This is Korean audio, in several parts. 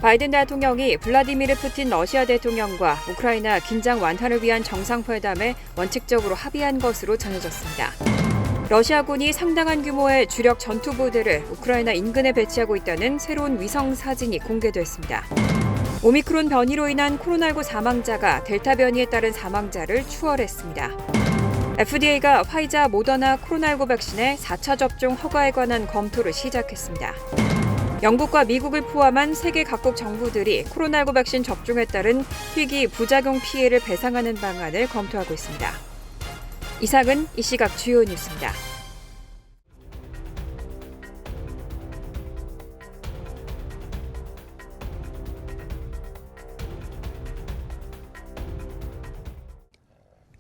바이든 대통령이 블라디미르 푸틴 러시아 대통령과 우크라이나 긴장 완화를 위한 정상회담에 원칙적으로 합의한 것으로 전해졌습니다. 러시아군이 상당한 규모의 주력 전투부대를 우크라이나 인근에 배치하고 있다는 새로운 위성 사진이 공개됐습니다. 오미크론 변이로 인한 코로나19 사망자가 델타 변이에 따른 사망자를 추월했습니다. FDA가 화이자, 모더나 코로나19 백신의 4차 접종 허가에 관한 검토를 시작했습니다. 영국과 미국을 포함한 세계 각국 정부들이 코로나19 백신 접종에 따른 희귀 부작용 피해를 배상하는 방안을 검토하고 있습니다. 이상은 이 시각 주요 뉴스입니다.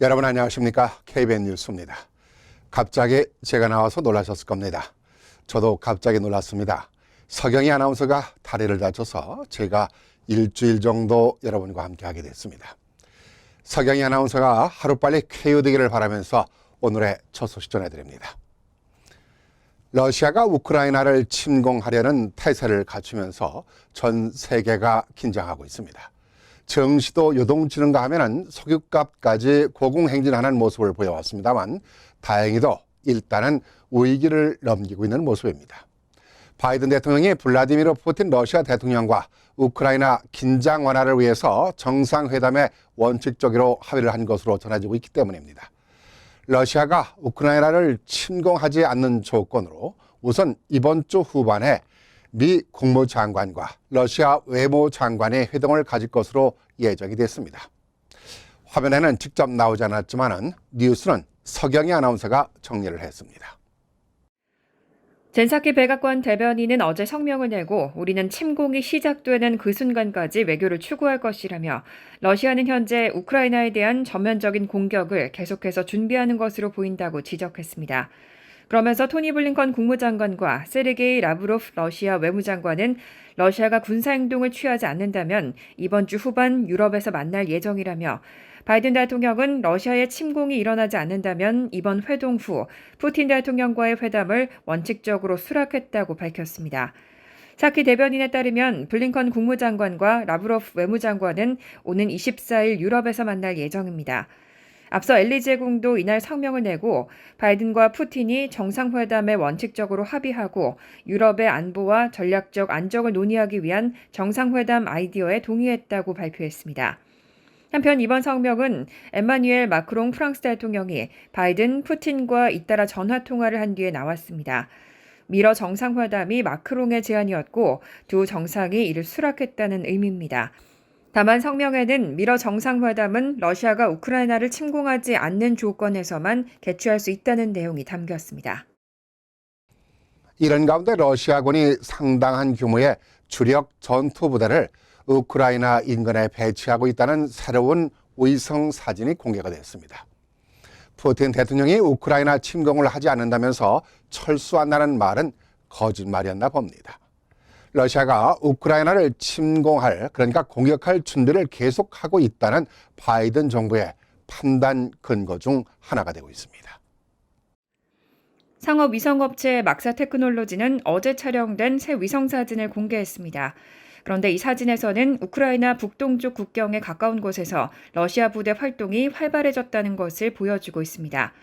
여러분 안녕하십니까? KBN 뉴스입니다. 갑자기 제가 나와서 놀라셨을 겁니다. 저도 갑자기 놀랐습니다. 서경희 아나운서가 다리를 다쳐서 제가 일주일 정도 여러분과 함께 하게 됐습니다. 서경희 아나운서가 하루빨리 쾌유되기를 바라면서 오늘의 첫 소식 전해드립니다. 러시아가 우크라이나를 침공하려는 태세를 갖추면서 전 세계가 긴장하고 있습니다. 정시도 요동치는가 하면은 석유값까지 고공행진하는 모습을 보여왔습니다만 다행히도 일단은 위기를 넘기고 있는 모습입니다. 바이든 대통령이 블라디미르 푸틴 러시아 대통령과 우크라이나 긴장 완화를 위해서 정상회담에 원칙적으로 합의를 한 것으로 전해지고 있기 때문입니다. 러시아가 우크라이나를 침공하지 않는 조건으로 우선 이번 주 후반에 미 국무장관과 러시아 외무장관의 회동을 가질 것으로 예정이 됐습니다. 화면에는 직접 나오지 않았지만 뉴스는 서경희 아나운서가 정리를 했습니다. 젠사키 백악관 대변인은 어제 성명을 내고 우리는 침공이 시작되는 그 순간까지 외교를 추구할 것이라며 러시아는 현재 우크라이나에 대한 전면적인 공격을 계속해서 준비하는 것으로 보인다고 지적했습니다. 그러면서 토니 블링컨 국무장관과 세르게이 라브로프 러시아 외무장관은 러시아가 군사행동을 취하지 않는다면 이번 주 후반 유럽에서 만날 예정이라며 바이든 대통령은 러시아의 침공이 일어나지 않는다면 이번 회동 후 푸틴 대통령과의 회담을 원칙적으로 수락했다고 밝혔습니다. 사키 대변인에 따르면 블링컨 국무장관과 라브로프 외무장관은 오는 24일 유럽에서 만날 예정입니다. 앞서 엘리제궁도 이날 성명을 내고 바이든과 푸틴이 정상회담에 원칙적으로 합의하고 유럽의 안보와 전략적 안정을 논의하기 위한 정상회담 아이디어에 동의했다고 발표했습니다. 한편 이번 성명은 emmanuel 마크롱 프랑스 대통령이 바이든, 푸틴과 잇따라 전화통화를 한 뒤에 나왔습니다. 미러 정상회담이 마크롱의 제안이었고 두 정상이 이를 수락했다는 의미입니다. 다만 성명에는 미러 정상회담은 러시아가 우크라이나를 침공하지 않는 조건에서만 개최할 수 있다는 내용이 담겼습니다. 이런 가운데 러시아군이 상당한 규모의 주력 전투부대를 우크라이나 인근에 배치하고 있다는 새로운 위성 사진이 공개가 됐습니다. 푸틴 대통령이 우크라이나 침공을 하지 않는다면서 철수한다는 말은 거짓말이었나 봅니다. 러시아가 우크라이나를 침공할, 그러니까 공격할 준비를 계속하고 있다는 바이든 정부의 판단 근거 중 하나가 되고 있습니다. 상업 위성업체 막사 테크놀로지는 어제 촬영된 새 위성 사진을 공개했습니다. 그런데 이 사진에서는 우크라이나 북동쪽 국경에 가까운 곳에서 러시아 부대 활동이 활발해졌다는 것을 보여주고 있습니다.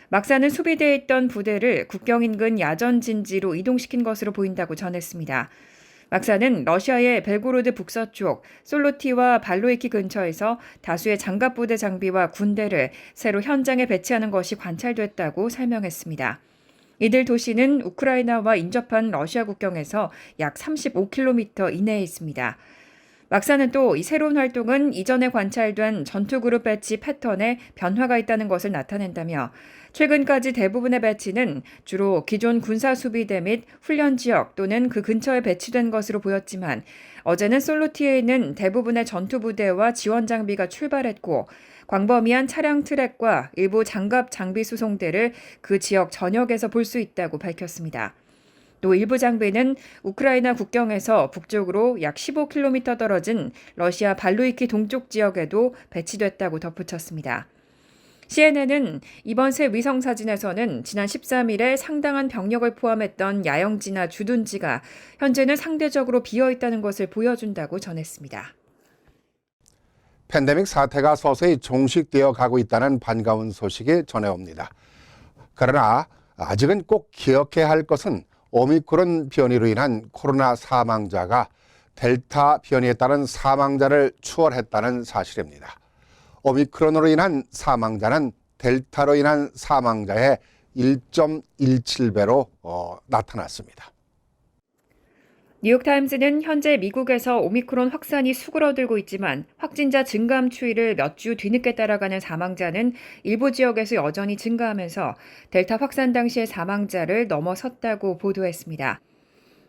막사는 수비대에 있던 부대를 국경 인근 야전 진지로 이동시킨 것으로 보인다고 전했습니다. 막사는 러시아의 벨고로드 북서쪽 솔로티와 발로이키 근처에서 다수의 장갑부대 장비와 군대를 새로 현장에 배치하는 것이 관찰됐다고 설명했습니다. 이들 도시는 우크라이나와 인접한 러시아 국경에서 약 35km 이내에 있습니다. 막사는 또 이 새로운 활동은 이전에 관찰된 전투그룹 배치 패턴에 변화가 있다는 것을 나타낸다며 최근까지 대부분의 배치는 주로 기존 군사수비대 및 훈련 지역 또는 그 근처에 배치된 것으로 보였지만 어제는 솔로티에 있는 대부분의 전투부대와 지원 장비가 출발했고 광범위한 차량 트랙과 일부 장갑 장비 수송대를 그 지역 전역에서 볼 수 있다고 밝혔습니다. 또 일부 장비는 우크라이나 국경에서 북쪽으로 약 15km 떨어진 러시아 발루이키 동쪽 지역에도 배치됐다고 덧붙였습니다. CNN은 이번 새 위성사진에서는 지난 13일에 상당한 병력을 포함했던 야영지나 주둔지가 현재는 상대적으로 비어있다는 것을 보여준다고 전했습니다. 팬데믹 사태가 서서히 종식되어 가고 있다는 반가운 소식이 전해옵니다. 그러나 아직은 꼭 기억해야 할 것은 오미크론 변이로 인한 코로나 사망자가 델타 변이에 따른 사망자를 추월했다는 사실입니다. 오미크론으로 인한 사망자는 델타로 인한 사망자의 1.17배로 나타났습니다. 뉴욕타임스는 현재 미국에서 오미크론 확산이 수그러들고 있지만 확진자 증감 추이를 몇 주 뒤늦게 따라가는 사망자는 일부 지역에서 여전히 증가하면서 델타 확산 당시의 사망자를 넘어섰다고 보도했습니다.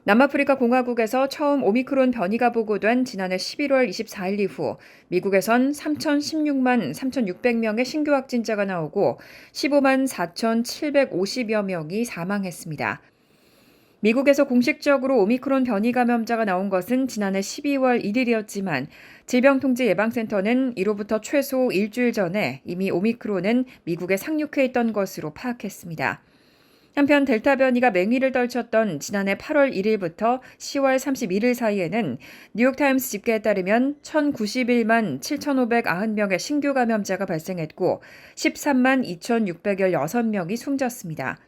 남아프리카 공화국에서 처음 오미크론 변이가 보고된 지난해 11월 24일 이후 미국에선 3,016만 3,600명의 신규 확진자가 나오고 15만 4,750여 명이 사망했습니다. 미국에서 공식적으로 오미크론 변이 감염자가 나온 것은 지난해 12월 1일이었지만 질병통제예방센터는 이로부터 최소 일주일 전에 이미 오미크론은 미국에 상륙해 있던 것으로 파악했습니다. 한편 델타 변이가 맹위를 떨쳤던 지난해 8월 1일부터 10월 31일 사이에는 뉴욕타임스 집계에 따르면 1,091만 7,590명의 신규 감염자가 발생했고 13만 2,616명이 숨졌습니다.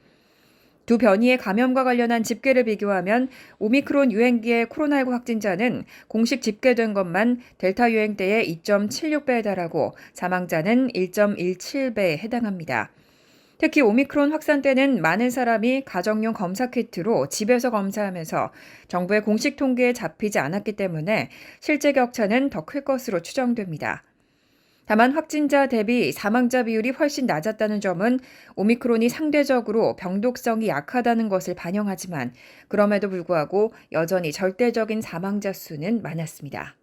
두 변이의 감염과 관련한 집계를 비교하면 오미크론 유행기의 코로나19 확진자는 공식 집계된 것만 델타 유행 때의 2.76배에 달하고 사망자는 1.17배에 해당합니다. 특히 오미크론 확산 때는 많은 사람이 가정용 검사 키트로 집에서 검사하면서 정부의 공식 통계에 잡히지 않았기 때문에 실제 격차는 더 클 것으로 추정됩니다. 다만 확진자 대비 사망자 비율이 훨씬 낮았다는 점은 오미크론이 상대적으로 병독성이 약하다는 것을 반영하지만 그럼에도 불구하고 여전히 절대적인 사망자 수는 많았습니다.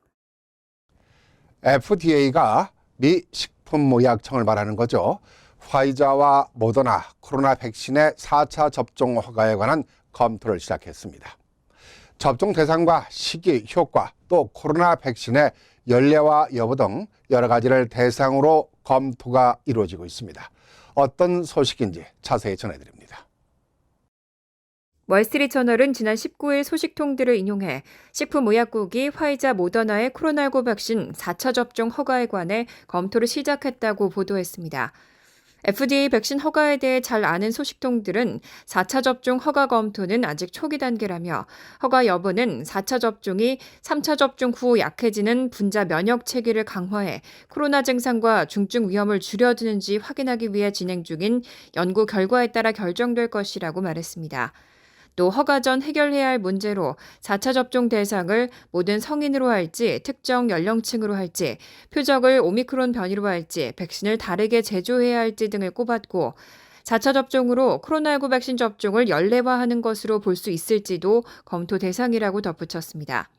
FDA가 미 식품의약청을 말하는 거죠. 화이자와 모더나 코로나 백신의 4차 접종 허가에 관한 검토를 시작했습니다. 접종 대상과 시기, 효과, 또 코로나 백신의 연례와 여부 등 여러 가지를 대상으로 검토가 이루어지고 있습니다. 어떤 소식인지 자세히 전해드립니다. 월스트리트저널은 지난 19일 소식통들을 인용해 식품의약국이 화이자 모더나의 코로나19 백신 4차 접종 허가에 관해 검토를 시작했다고 보도했습니다. FDA 백신 허가에 대해 잘 아는 소식통들은 4차 접종 허가 검토는 아직 초기 단계라며 허가 여부는 4차 접종이 3차 접종 후 약해지는 분자 면역 체계를 강화해 코로나 증상과 중증 위험을 줄여드는지 확인하기 위해 진행 중인 연구 결과에 따라 결정될 것이라고 말했습니다. 또 허가 전 해결해야 할 문제로 4차 접종 대상을 모든 성인으로 할지 특정 연령층으로 할지 표적을 오미크론 변이로 할지 백신을 다르게 제조해야 할지 등을 꼽았고 4차 접종으로 코로나19 백신 접종을 연례화하는 것으로 볼 수 있을지도 검토 대상이라고 덧붙였습니다.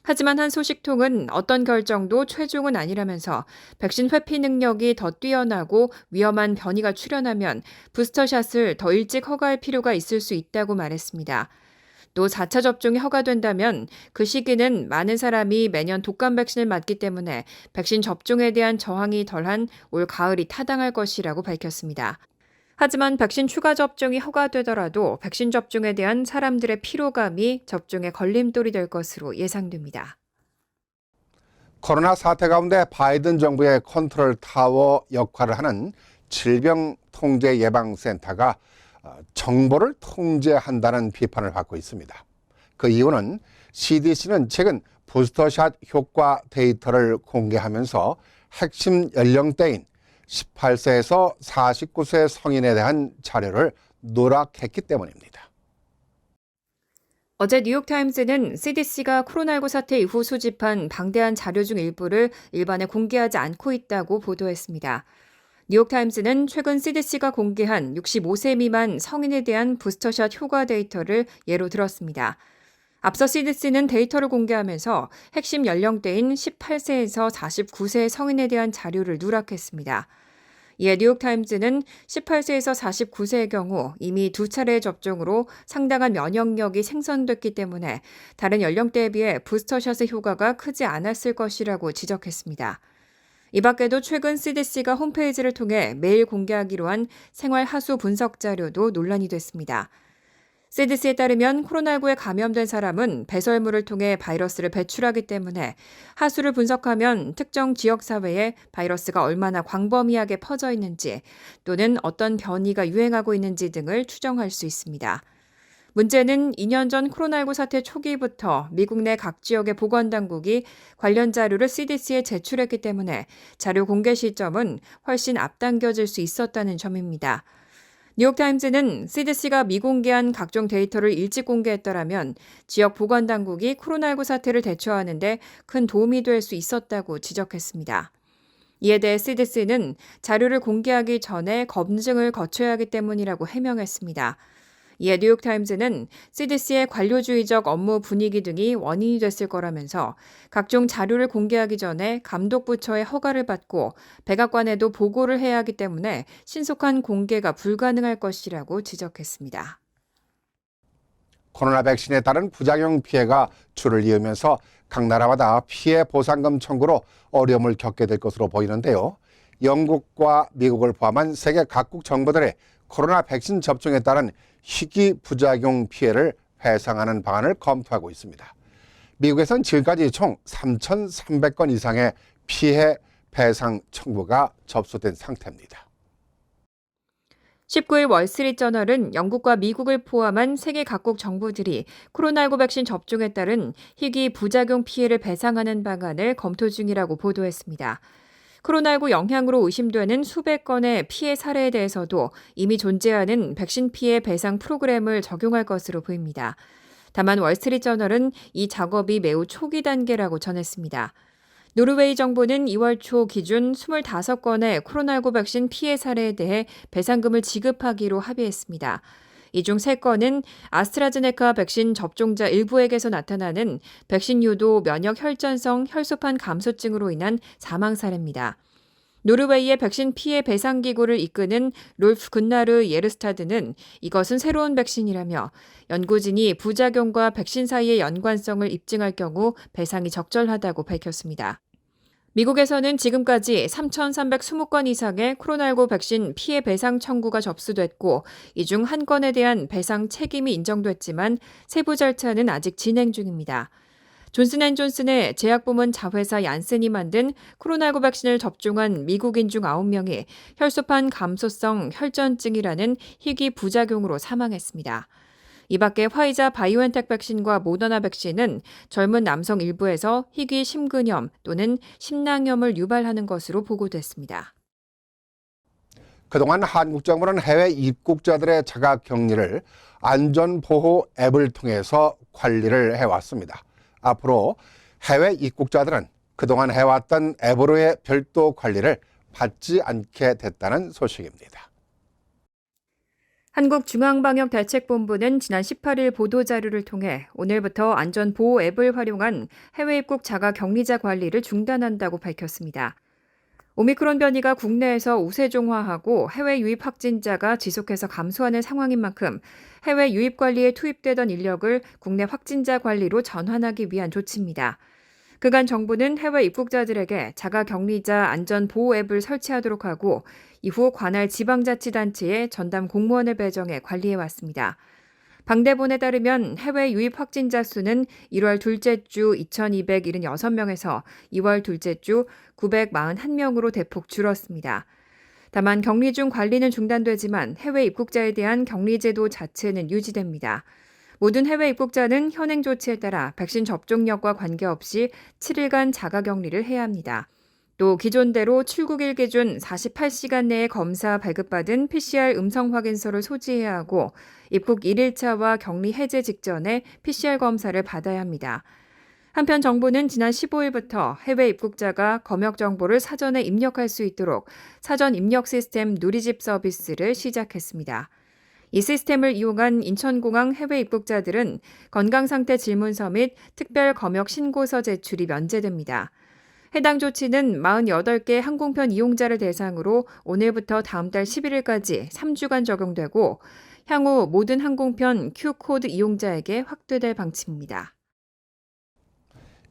하지만 한 소식통은 어떤 결정도 최종은 아니라면서 백신 회피 능력이 더 뛰어나고 위험한 변이가 출현하면 부스터샷을 더 일찍 허가할 필요가 있을 수 있다고 말했습니다. 또 4차 접종이 허가된다면 그 시기는 많은 사람이 매년 독감 백신을 맞기 때문에 백신 접종에 대한 저항이 덜한 올 가을이 타당할 것이라고 밝혔습니다. 하지만 백신 추가 접종이 허가되더라도 백신 접종에 대한 사람들의 피로감이 접종의 걸림돌이 될 것으로 예상됩니다. 코로나 사태 가운데 바이든 정부의 컨트롤 타워 역할을 하는 질병통제예방센터가 정보를 통제한다는 비판을 받고 있습니다. 그 이유는 CDC는 최근 부스터샷 효과 데이터를 공개하면서 핵심 연령대인 18세에서 49세 성인에 대한 자료를 누락했기 때문입니다. 어제 뉴욕타임스는 CDC가 코로나19 사태 이후 수집한 방대한 자료 중 일부를 일반에 공개하지 않고 있다고 보도했습니다. 뉴욕타임스는 최근 CDC가 공개한 65세 미만 성인에 대한 부스터샷 효과 데이터를 예로 들었습니다. 앞서 CDC는 데이터를 공개하면서 핵심 연령대인 18세에서 49세 성인에 대한 자료를 누락했습니다. 이에 뉴욕타임즈는 18세에서 49세의 경우 이미 2차례의 접종으로 상당한 면역력이 생성됐기 때문에 다른 연령대에 비해 부스터샷의 효과가 크지 않았을 것이라고 지적했습니다. 이 밖에도 최근 CDC가 홈페이지를 통해 매일 공개하기로 한 생활 하수 분석 자료도 논란이 됐습니다. CDC에 따르면 코로나19에 감염된 사람은 배설물을 통해 바이러스를 배출하기 때문에 하수를 분석하면 특정 지역사회에 바이러스가 얼마나 광범위하게 퍼져 있는지 또는 어떤 변이가 유행하고 있는지 등을 추정할 수 있습니다. 문제는 2년 전 코로나19 사태 초기부터 미국 내 각 지역의 보건당국이 관련 자료를 CDC에 제출했기 때문에 자료 공개 시점은 훨씬 앞당겨질 수 있었다는 점입니다. 뉴욕타임즈는 CDC가 미공개한 각종 데이터를 일찍 공개했더라면 지역 보건당국이 코로나19 사태를 대처하는 데 큰 도움이 될 수 있었다고 지적했습니다. 이에 대해 CDC는 자료를 공개하기 전에 검증을 거쳐야 하기 때문이라고 해명했습니다. 이에 뉴욕타임즈는 CDC의 관료주의적 업무 분위기 등이 원인이 됐을 거라면서 각종 자료를 공개하기 전에 감독부처의 허가를 받고 백악관에도 보고를 해야 하기 때문에 신속한 공개가 불가능할 것이라고 지적했습니다. 코로나 백신에 따른 부작용 피해가 줄을 이으면서 각 나라마다 피해 보상금 청구로 어려움을 겪게 될 것으로 보이는데요. 영국과 미국을 포함한 세계 각국 정부들의 코로나 백신 접종에 따른 희귀 부작용 피해를 배상하는 방안을 검토하고 있습니다. 미국에선 지금까지 총 3,300건 이상의 피해 배상 청구가 접수된 상태입니다. 19일 월스트리트저널은 영국과 미국을 포함한 세계 각국 정부들이 코로나19 백신 접종에 따른 희귀 부작용 피해를 배상하는 방안을 검토 중이라고 보도했습니다. 코로나19 영향으로 의심되는 수백 건의 피해 사례에 대해서도 이미 존재하는 백신 피해 배상 프로그램을 적용할 것으로 보입니다. 다만 월스트리트저널은 이 작업이 매우 초기 단계라고 전했습니다. 노르웨이 정부는 2월 초 기준 25건의 코로나19 백신 피해 사례에 대해 배상금을 지급하기로 합의했습니다. 이 중 3건은 아스트라제네카 백신 접종자 일부에게서 나타나는 백신 유도 면역 혈전성 혈소판 감소증으로 인한 사망 사례입니다. 노르웨이의 백신 피해 배상 기구를 이끄는 롤프 군나르 예르스타드는 이것은 새로운 백신이라며 연구진이 부작용과 백신 사이의 연관성을 입증할 경우 배상이 적절하다고 밝혔습니다. 미국에서는 지금까지 3,320건 이상의 코로나19 백신 피해 배상 청구가 접수됐고 이 중 한 건에 대한 배상 책임이 인정됐지만 세부 절차는 아직 진행 중입니다. 존슨앤존슨의 제약부문 자회사 얀센이 만든 코로나19 백신을 접종한 미국인 중 9명이 혈소판 감소성 혈전증이라는 희귀 부작용으로 사망했습니다. 이 밖에 화이자 바이오엔텍 백신과 모더나 백신은 젊은 남성 일부에서 희귀 심근염 또는 심낭염을 유발하는 것으로 보고됐습니다. 그동안 한국 정부는 해외 입국자들의 자가 격리를 안전보호 앱을 통해서 관리를 해왔습니다. 앞으로 해외 입국자들은 그동안 해왔던 앱으로의 별도 관리를 받지 않게 됐다는 소식입니다. 한국중앙방역대책본부는 지난 18일 보도자료를 통해 오늘부터 안전보호 앱을 활용한 해외 입국 자가 격리자 관리를 중단한다고 밝혔습니다. 오미크론 변이가 국내에서 우세종화하고 해외 유입 확진자가 지속해서 감소하는 상황인 만큼 해외 유입 관리에 투입되던 인력을 국내 확진자 관리로 전환하기 위한 조치입니다. 그간 정부는 해외 입국자들에게 자가격리자 안전보호 앱을 설치하도록 하고 이후 관할 지방자치단체에 전담 공무원을 배정해 관리해왔습니다. 방대본에 따르면 해외 유입 확진자 수는 1월 둘째 주 2,276명에서 2월 둘째 주 941명으로 대폭 줄었습니다. 다만 격리 중 관리는 중단되지만 해외 입국자에 대한 격리제도 자체는 유지됩니다. 모든 해외 입국자는 현행 조치에 따라 백신 접종력과 관계없이 7일간 자가격리를 해야 합니다. 또 기존대로 출국일 기준 48시간 내에 검사 발급받은 PCR 음성 확인서를 소지해야 하고 입국 1일차와 격리 해제 직전에 PCR 검사를 받아야 합니다. 한편 정부는 지난 15일부터 해외 입국자가 검역 정보를 사전에 입력할 수 있도록 사전 입력 시스템 누리집 서비스를 시작했습니다. 이 시스템을 이용한 인천공항 해외 입국자들은 건강상태 질문서 및 특별 검역 신고서 제출이 면제됩니다. 해당 조치는 48개 항공편 이용자를 대상으로 오늘부터 다음 달 11일까지 3주간 적용되고 향후 모든 항공편 Q코드 이용자에게 확대될 방침입니다.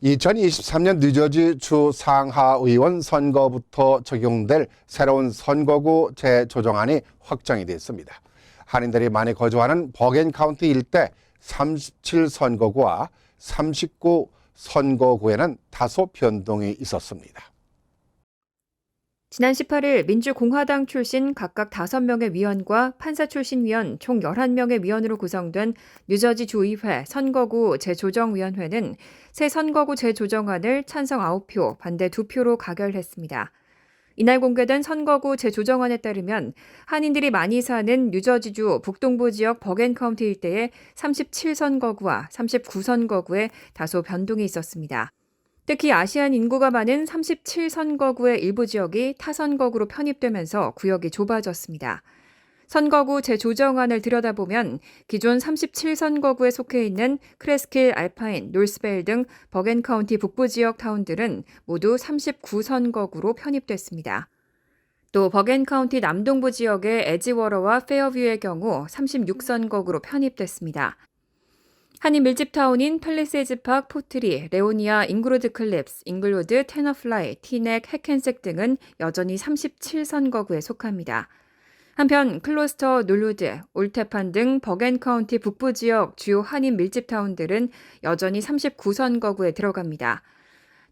2023년 뉴저지 주 상하의원 선거부터 적용될 새로운 선거구 재조정안이 확정이 됐습니다. 한인들이 많이 거주하는 버겐 카운티 일대 37선거구와 39선거구에는 다소 변동이 있었습니다. 지난 18일 민주공화당 출신 각각 5명의 위원과 판사 출신 위원 총 11명의 위원으로 구성된 뉴저지 주의회 선거구 재조정위원회는 새 선거구 재조정안을 찬성 9표, 반대 2표로 가결했습니다. 이날 공개된 선거구 재조정안에 따르면 한인들이 많이 사는 뉴저지주 북동부 지역 버겐 카운티 일대의 37선거구와 39선거구에 다소 변동이 있었습니다. 특히 아시안 인구가 많은 37선거구의 일부 지역이 타선거구로 편입되면서 구역이 좁아졌습니다. 선거구 재조정안을 들여다보면 기존 37선거구에 속해 있는 크레스킬, 알파인, 놀스벨 등 버겐 카운티 북부 지역 타운들은 모두 39선거구로 편입됐습니다. 또 버겐 카운티 남동부 지역의 에지워러와 페어뷰의 경우 36선거구로 편입됐습니다. 한인 밀집타운인 팰리세이즈 팍, 포트리, 레오니아, 잉그로드 클립스, 잉글우드, 테너플라이, 티넥, 해켄색 등은 여전히 37선거구에 속합니다. 한편 클로스터, 놀루드, 올테판 등 버겐 카운티 북부 지역 주요 한인 밀집타운들은 여전히 39선거구에 들어갑니다.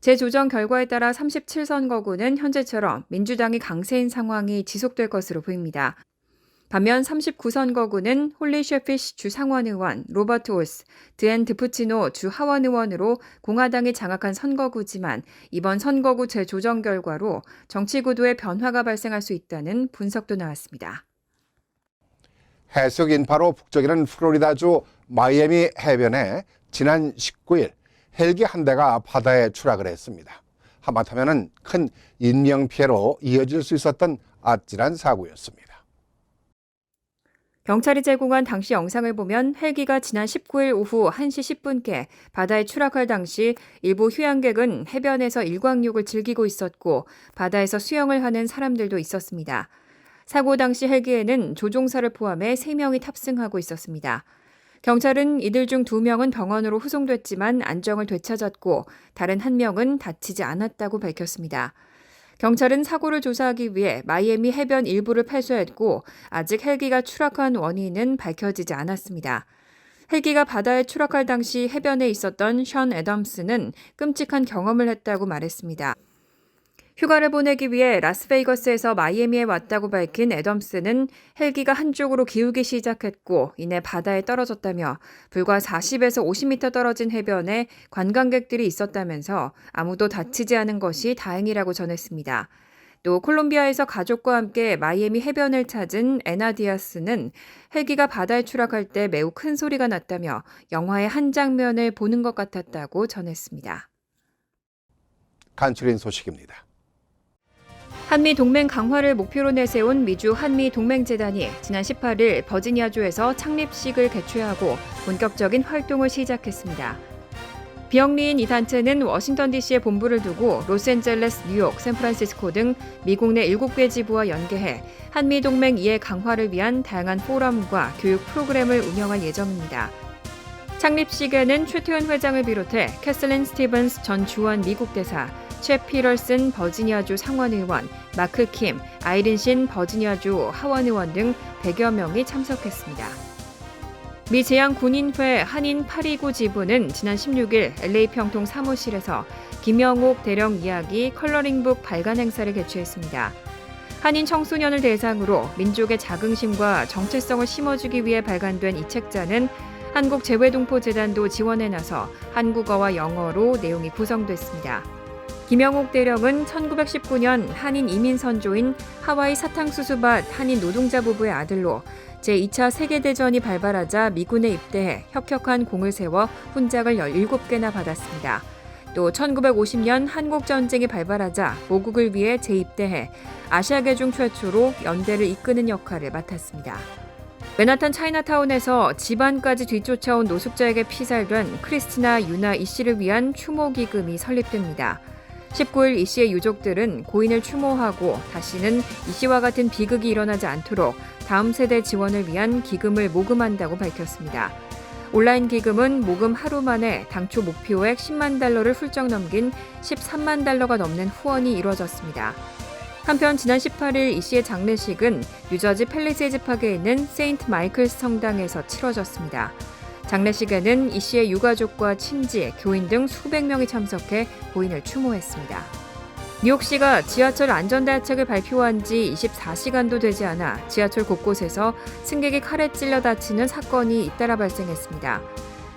재조정 결과에 따라 37선거구는 현재처럼 민주당이 강세인 상황이 지속될 것으로 보입니다. 반면 39선거구는 홀리 셰피시 주 상원의원, 로버트 올스, 드앤 드푸치노 주 하원의원으로 공화당이 장악한 선거구지만 이번 선거구 재조정 결과로 정치 구도에 변화가 발생할 수 있다는 분석도 나왔습니다. 해수 인파로 북적이는 플로리다주 마이애미 해변에 지난 19일 헬기 한 대가 바다에 추락을 했습니다. 하마터면 큰 인명피해로 이어질 수 있었던 아찔한 사고였습니다. 경찰이 제공한 당시 영상을 보면 헬기가 지난 19일 오후 1시 10분께 바다에 추락할 당시 일부 휴양객은 해변에서 일광욕을 즐기고 있었고 바다에서 수영을 하는 사람들도 있었습니다. 사고 당시 헬기에는 조종사를 포함해 3명이 탑승하고 있었습니다. 경찰은 이들 중 2명은 병원으로 후송됐지만 안정을 되찾았고 다른 1명은 다치지 않았다고 밝혔습니다. 경찰은 사고를 조사하기 위해 마이애미 해변 일부를 폐쇄했고 아직 헬기가 추락한 원인은 밝혀지지 않았습니다. 헬기가 바다에 추락할 당시 해변에 있었던 션 애덤스는 끔찍한 경험을 했다고 말했습니다. 휴가를 보내기 위해 라스베이거스에서 마이애미에 왔다고 밝힌 애덤스는 헬기가 한쪽으로 기울기 시작했고 이내 바다에 떨어졌다며 불과 40에서 50m 떨어진 해변에 관광객들이 있었다면서 아무도 다치지 않은 것이 다행이라고 전했습니다. 또 콜롬비아에서 가족과 함께 마이애미 해변을 찾은 에나 디아스는 헬기가 바다에 추락할 때 매우 큰 소리가 났다며 영화의 한 장면을 보는 것 같았다고 전했습니다. 간추린 소식입니다. 한미 동맹 강화를 목표로 내세운 미주 한미 동맹재단이 지난 18일 버지니아주에서 창립식을 개최하고 본격적인 활동을 시작했습니다. 비영리인 이 단체는 워싱턴 DC에 본부를 두고 로스앤젤레스, 뉴욕, 샌프란시스코 등 미국 내 7개 지부와 연계해 한미 동맹 이해 강화를 위한 다양한 포럼과 교육 프로그램을 운영할 예정입니다. 창립식에는 최태원 회장을 비롯해 캐슬린 스티븐스 전 주한 미국 대사, 최 피럴슨 버지니아주 상원의원, 마크 킴, 아이린 신 버지니아주 하원의원 등 100여 명이 참석했습니다. 미 제양군인회 한인 829 지부는 지난 16일 LA 평통 사무실에서 김영옥 대령 이야기 컬러링북 발간 행사를 개최했습니다. 한인 청소년을 대상으로 민족의 자긍심과 정체성을 심어주기 위해 발간된 이 책자는 한국재외동포재단도 지원에 나서 한국어와 영어로 내용이 구성됐습니다. 김영옥 대령은 1919년 한인 이민 선조인 하와이 사탕수수밭 한인 노동자 부부의 아들로 제2차 세계대전이 발발하자 미군에 입대해 혁혁한 공을 세워 훈장을 17개나 받았습니다. 또 1950년 한국전쟁이 발발하자 모국을 위해 재입대해 아시아계 중 최초로 연대를 이끄는 역할을 맡았습니다. 맨하탄 차이나타운에서 집안까지 뒤쫓아온 노숙자에게 피살된 크리스티나 유나 이 씨를 위한 추모 기금이 설립됩니다. 19일 이 씨의 유족들은 고인을 추모하고 다시는 이 씨와 같은 비극이 일어나지 않도록 다음 세대 지원을 위한 기금을 모금한다고 밝혔습니다. 온라인 기금은 모금 하루 만에 당초 목표액 10만 달러를 훌쩍 넘긴 13만 달러가 넘는 후원이 이루어졌습니다. 한편 지난 18일 이 씨의 장례식은 뉴저지 팰리세이즈 파크에 있는 세인트 마이클스 성당에서 치러졌습니다. 장례식에는 이 씨의 유가족과 친지, 교인 등 수백 명이 참석해 고인을 추모했습니다. 뉴욕시가 지하철 안전대책을 발표한 지 24시간도 되지 않아 지하철 곳곳에서 승객이 칼에 찔려 다치는 사건이 잇따라 발생했습니다.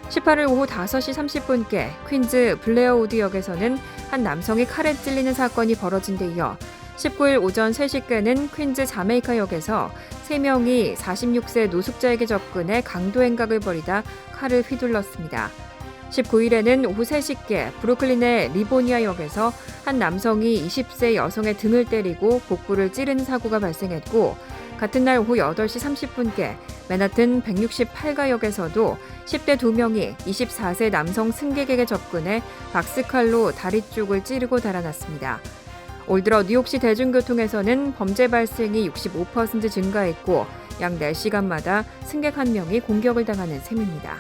18일 오후 5시 30분께 퀸즈 블레어우드역에서는 한 남성이 칼에 찔리는 사건이 벌어진 데 이어 19일 오전 3시께는 퀸즈 자메이카역에서 3명이 46세 노숙자에게 접근해 강도 행각을 벌이다 칼을 휘둘렀습니다. 19일에는 오후 3시께 브루클린의 리보니아역에서 한 남성이 20세 여성의 등을 때리고 복부를 찌르는 사고가 발생했고 같은 날 오후 8시 30분께 맨하튼 168가역에서도 10대 2명이 24세 남성 승객에게 접근해 박스칼로 다리 쪽을 찌르고 달아났습니다. 올 들어 뉴욕시 대중교통에서는 범죄 발생이 65% 증가했고 약 4시간마다 승객 1명이 공격을 당하는 셈입니다.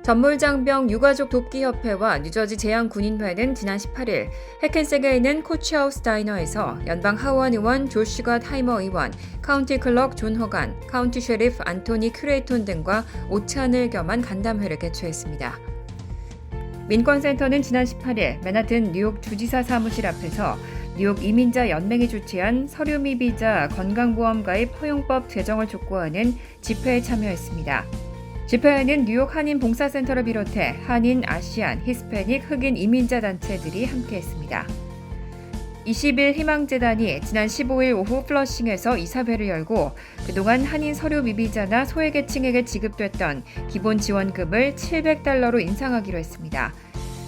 전몰장병 유가족 돕기협회와 뉴저지 제한군인회는 지난 18일 해켄색에 있는 코치하우스 다이너에서 연방 하원 의원 조슈가 타이머 의원, 카운티 클럭 존 허간, 카운티 셰리프 안토니 큐레이톤 등과 오찬을 겸한 간담회를 개최했습니다. 민권센터는 지난 18일 맨하튼 뉴욕 주지사 사무실 앞에서 뉴욕 이민자 연맹이 주최한 서류 미비자 건강보험 가입 허용법 제정을 촉구하는 집회에 참여했습니다. 집회에는 뉴욕 한인 봉사센터를 비롯해 한인, 아시안, 히스패닉, 흑인 이민자 단체들이 함께했습니다. 20일 희망재단이 지난 15일 오후 플러싱에서 이사회를 열고 그동안 한인 서류 미비자나 소외계층에게 지급됐던 기본 지원금을 $700로 인상하기로 했습니다.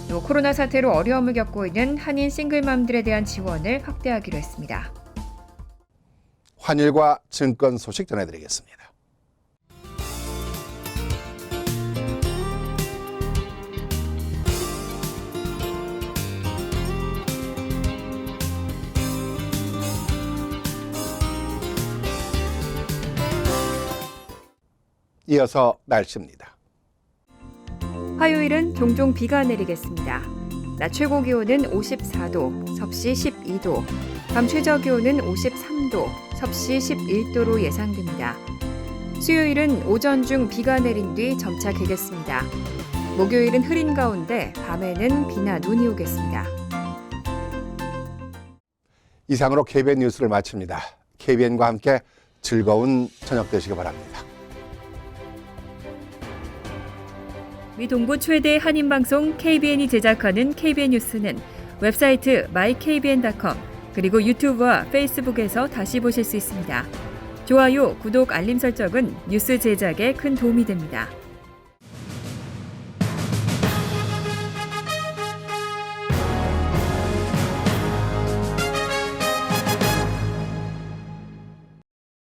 또 코로나 사태로 어려움을 겪고 있는 한인 싱글맘들에 대한 지원을 확대하기로 했습니다. 환율과 증권 소식 전해드리겠습니다. 이어서 날씨입니다. 화요일은 종종 비가 내리겠습니다. 낮 최고 기온은 54도, 섭씨 12도, 밤 최저 기온은 53도, 섭씨 11도로 예상됩니다. 수요일은 오전 중 비가 내린 뒤 점차 개겠습니다. 목요일은 흐린 가운데 밤에는 비나 눈이 오겠습니다. 이상으로 KBN 뉴스를 마칩니다. KBN과 함께 즐거운 저녁 되시기 바랍니다. 미 동부 최대 한인방송 KBN이 제작하는 KBN 뉴스는 웹사이트 mykbn.com 그리고 유튜브와 페이스북에서 다시 보실 수 있습니다. 좋아요, 구독, 알림 설정은 뉴스 제작에 큰 도움이 됩니다.